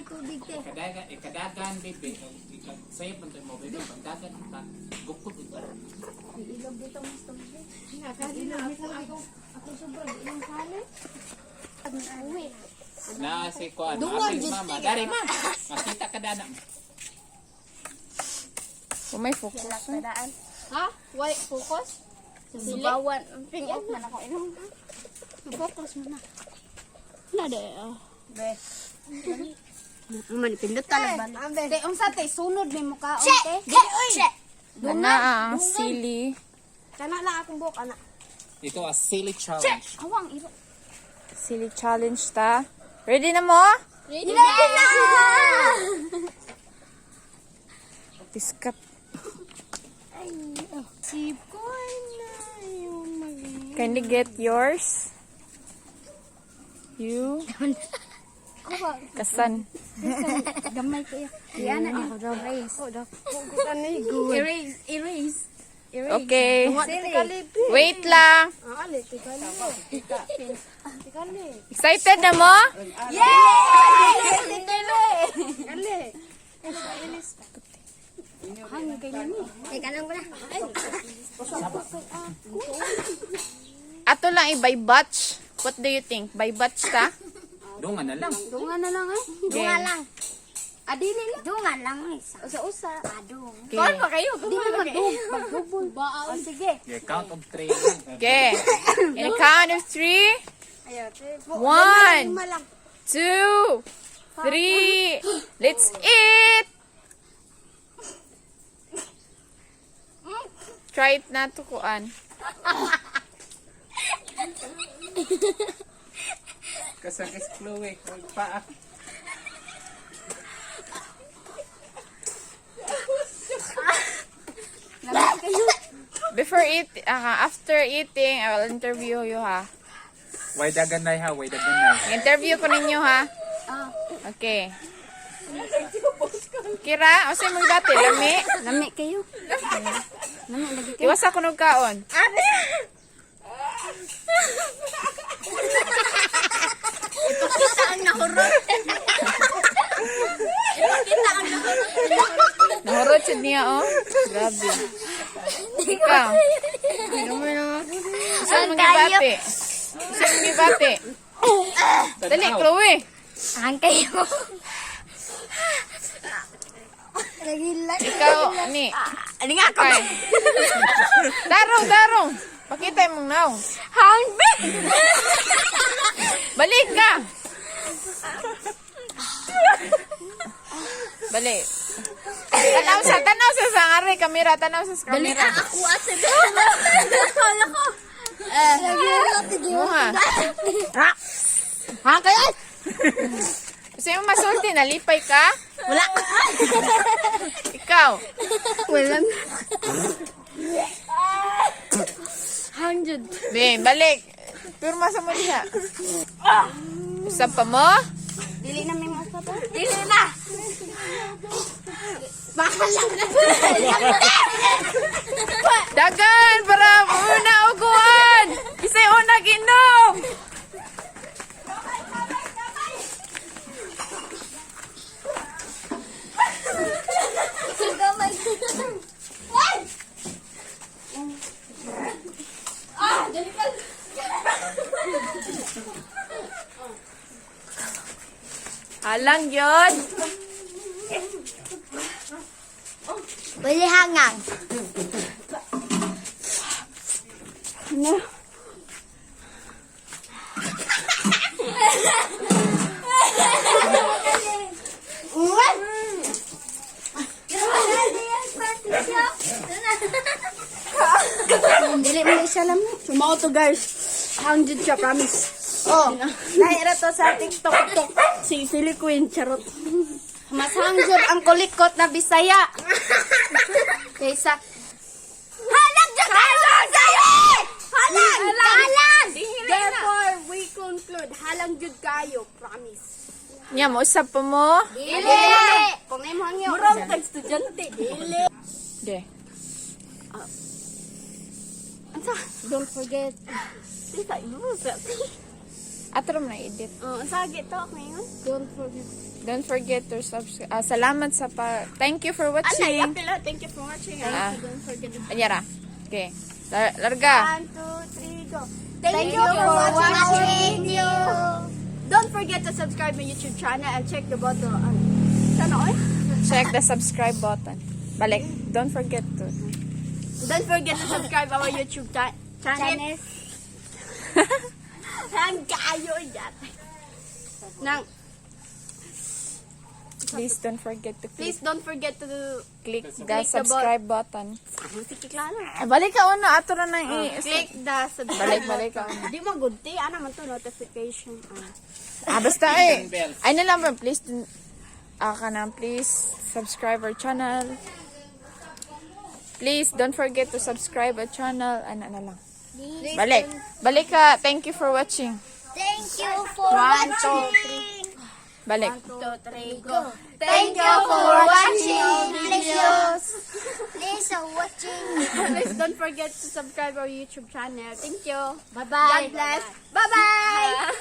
tubig te. Ikadagan, bebe. Sa'yo pa mo, bebe. Pagdagan ka, bukod ito. Ilog dito mas tubig. Ilog dito ako sobrang ilang kali. Uwi. Na si Kuan, apis mama. Dari ma. Makita ka dana. Kung may focus. Ha? Why focus? Subawan. Ping-off man ako inom. Focus mo na. Wala de. Be. Manipindot ka lang ba? Te, unsa te sunod mi mukha te? Ana ang Sili. Kana lang akong buhok ana. Ito a Sili challenge. Awang iro. Sili challenge ta. Ready na mo? Ready na! Discup. Si Boy na yung Kindly get yours. You. Kasan. gamay ko yan. Yan na ako daw race. Oh, daw. Erase. Okay. Wait lang. Excited na mo? Ato lang by batch. What do you think? By batch ta? Dungan na lang. Dungan na lang eh. Dungan lang. Adili lang. Dungan lang eh. Usa-usa. Adung. Okay. Kaon pa kayo? Di ba mag-double? O sige. Yeah, count of 3 lang. Okay. In a count of 3. 1, 2, 3. Let's eat. Try it na to kuan. Kasakis Chloe. Paa. Before after eating, I will interview you ha. Way dagan na ha, way dagan na. Interview ko ninyo ha. Okay. Kira, o sa'yo mong dati, lami. Lami kayo. Lami lagi kayo. Iwas ako ng kaon. Ipakita ang nahurot. Ipakita ang nahurot. Nahurot siya niya, oh. Grabe. Ikaw. Saan mong gibati? Saan mong gibati? Dali, Chloe. Saan kayo? Ikaw, ni. Ano nga ako? Okay. Darong. Pakita yung mong naong. Hangbe! Balik ka. Balik. Tanaw sa sangari, kamera. Tanaw sa kamera. Dali ako at sa dala ko. Muha. Ha kayo? Gusto mo masulti, nalipay ka? Wala. Ikaw. Wala. 100. Be, balik. Turma sa mo diha. Usap pa mo? Dili na may masa to? Dili na! Bahalang na! Dagan para una uguan. Isay una ginom. Gamay. Dali ka. Halang yun. Pwede hangang. Ano? Dili mo isa lang. Sumao to guys. 100 siya, promise. Oh, nahira to sa TikTok. Si Sili Queen, charot. Mas hangjud ang kulikot na Bisaya. Kaysa halang dyan kayo! Halang! Therefore, we conclude, halang jud kayo, promise. Nya mo usap pa mo? Dili! Kung may mo hangyo. Murang tag-estudyante. Dili! Okay. Ansa? Don't forget. Tita, Atro na edit. Oh, ang sagi to ngayon. Don't forget to subscribe. Salamat sa Thank you for Anay, watching. apila. Thank you for watching. Don't forget to... Anyara. Okay. Larga. 1, 2, 3, go. Thank you for watching. Don't forget to subscribe my YouTube channel and check the button. Sana oy? Check the subscribe button. Balik. Don't forget to. Don't forget to subscribe our YouTube channel. Hang kayo yan. Nang Please don't forget to please don't forget to click the the subscribe button. sige klaro. Balik ka una. Atro na Click the subscribe Balik ka. button. Di mo good ti ana man to notification. Basta Ay na lang please please subscribe our channel. Please don't forget to subscribe our channel. Ano na lang. Balik ka. Thank you for watching. Thank you for 1, 2, watching. Balik. 2, 3, go. Thank you for watching. Please watching. Please don't forget to subscribe our YouTube channel. Thank you. Bye-bye. God bless. Bye-bye.